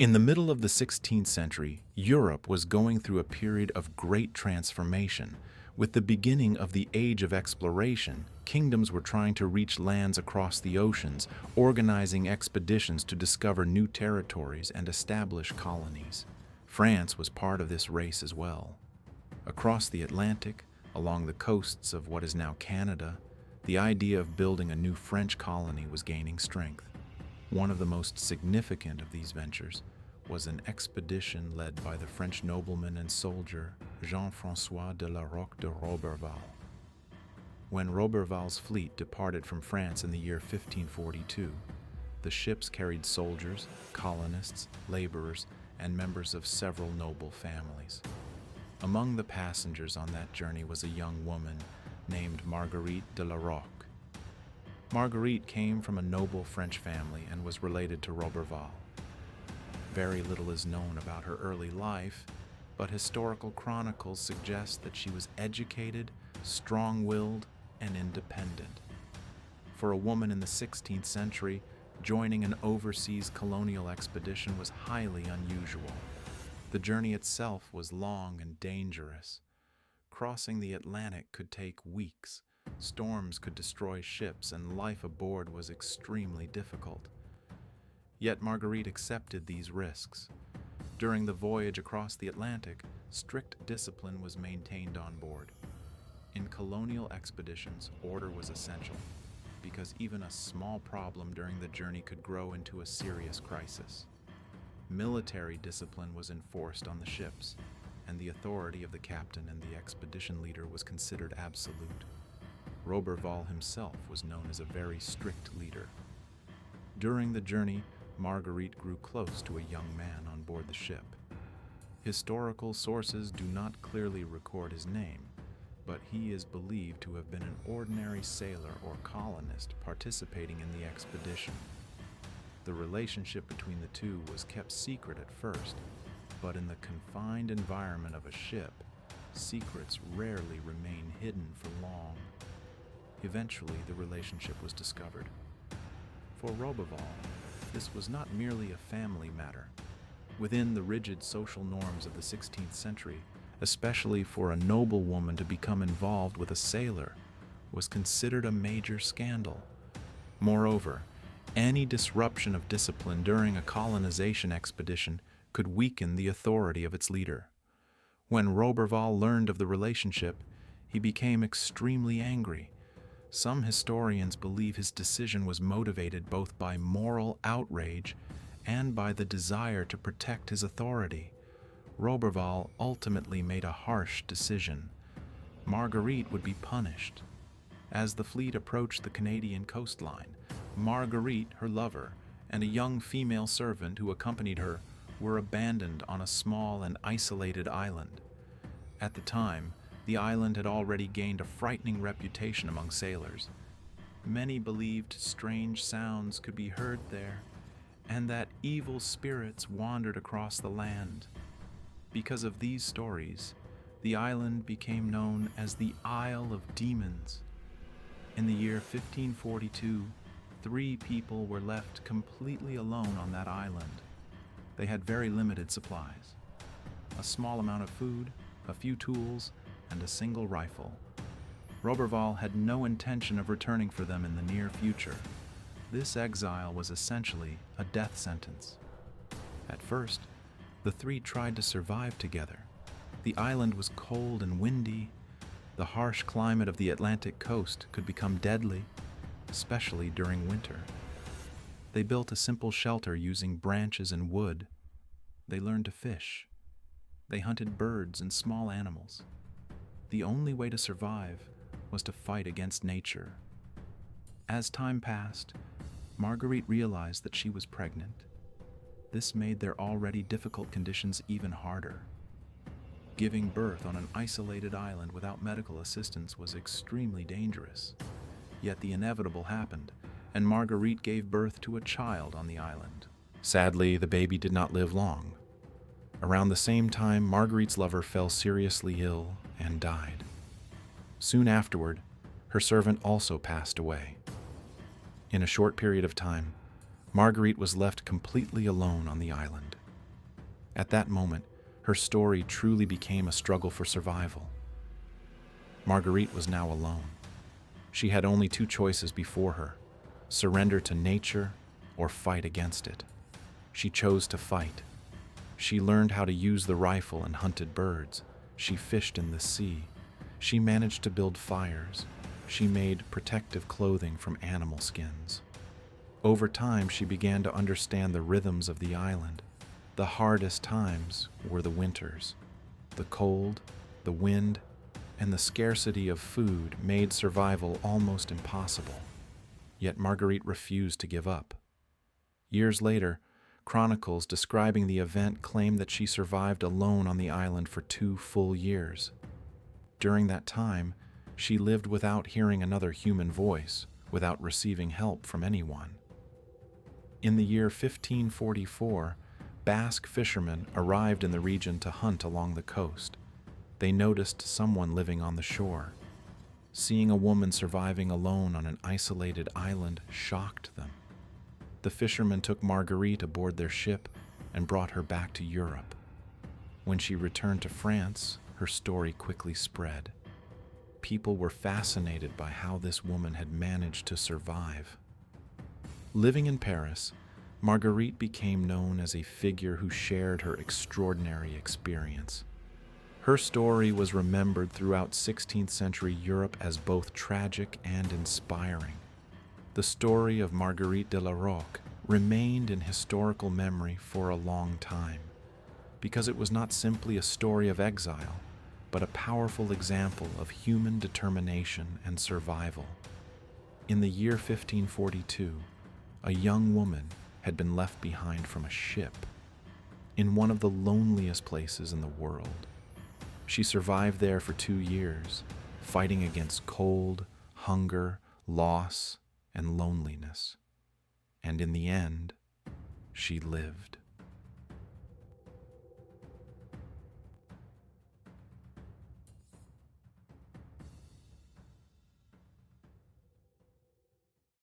In the middle of the 16th century, Europe was going through a period of great transformation. With the beginning of the Age of Exploration, kingdoms were trying to reach lands across the oceans, organizing expeditions to discover new territories and establish colonies. France was part of this race as well. Across the Atlantic, along the coasts of what is now Canada, the idea of building a new French colony was gaining strength. One of the most significant of these ventures was an expedition led by the French nobleman and soldier Jean-François de La Rocque de Roberval. When Roberval's fleet departed from France in the year 1542, the ships carried soldiers, colonists, laborers, and members of several noble families. Among the passengers on that journey was a young woman named Marguerite de La Rocque. Marguerite came from a noble French family and was related to Roberval. Very little is known about her early life, but historical chronicles suggest that she was educated, strong-willed, and independent. For a woman in the 16th century, joining an overseas colonial expedition was highly unusual. The journey itself was long and dangerous. Crossing the Atlantic could take weeks. Storms could destroy ships, and life aboard was extremely difficult. Yet Marguerite accepted these risks. During the voyage across the Atlantic, strict discipline was maintained on board. In colonial expeditions, order was essential, because even a small problem during the journey could grow into a serious crisis. Military discipline was enforced on the ships, and the authority of the captain and the expedition leader was considered absolute. Roberval himself was known as a very strict leader. During the journey, Marguerite grew close to a young man on board the ship. Historical sources do not clearly record his name, but he is believed to have been an ordinary sailor or colonist participating in the expedition. The relationship between the two was kept secret at first, but in the confined environment of a ship, secrets rarely remain hidden for long. Eventually, the relationship was discovered. For Roberval, this was not merely a family matter. Within the rigid social norms of the 16th century, especially for a noblewoman to become involved with a sailor, was considered a major scandal. Moreover, any disruption of discipline during a colonization expedition could weaken the authority of its leader. When Roberval learned of the relationship, he became extremely angry. Some historians believe his decision was motivated both by moral outrage and by the desire to protect his authority. Roberval ultimately made a harsh decision. Marguerite would be punished. As the fleet approached the Canadian coastline, Marguerite, her lover, and a young female servant who accompanied her were abandoned on a small and isolated island. At the time, the island had already gained a frightening reputation among sailors. Many believed strange sounds could be heard there, and that evil spirits wandered across the land. Because of these stories, the island became known as the Isle of Demons. In the year 1542, 3 people were left completely alone on that island. They had very limited supplies: a small amount of food, a few tools, and a single rifle. Roberval had no intention of returning for them in the near future. This exile was essentially a death sentence. At first, the 3 tried to survive together. The island was cold and windy. The harsh climate of the Atlantic coast could become deadly, especially during winter. They built a simple shelter using branches and wood. They learned to fish. They hunted birds and small animals. The only way to survive was to fight against nature. As time passed, Marguerite realized that she was pregnant. This made their already difficult conditions even harder. Giving birth on an isolated island without medical assistance was extremely dangerous. Yet the inevitable happened, and Marguerite gave birth to a child on the island. Sadly, the baby did not live long. Around the same time, Marguerite's lover fell seriously ill and died. Soon afterward, her servant also passed away. In a short period of time, Marguerite was left completely alone on the island. At that moment, her story truly became a struggle for survival. Marguerite was now alone. She had only two choices before her: surrender to nature or fight against it. She chose to fight. She learned how to use the rifle and hunted birds. She fished in the sea. She managed to build fires. She made protective clothing from animal skins. Over time, she began to understand the rhythms of the island. The hardest times were the winters. The cold, the wind, and the scarcity of food made survival almost impossible. Yet Marguerite refused to give up. Years later, chronicles describing the event claim that she survived alone on the island for 2 full years. During that time, she lived without hearing another human voice, without receiving help from anyone. In the year 1544, Basque fishermen arrived in the region to hunt along the coast. They noticed someone living on the shore. Seeing a woman surviving alone on an isolated island shocked them. The fishermen took Marguerite aboard their ship and brought her back to Europe. When she returned to France, her story quickly spread. People were fascinated by how this woman had managed to survive. Living in Paris, Marguerite became known as a figure who shared her extraordinary experience. Her story was remembered throughout 16th century Europe as both tragic and inspiring. The story of Marguerite de La Rocque remained in historical memory for a long time, because it was not simply a story of exile, but a powerful example of human determination and survival. In the year 1542, a young woman had been left behind from a ship in one of the loneliest places in the world. She survived there for 2 years, fighting against cold, hunger, loss, and loneliness. And in the end, she lived.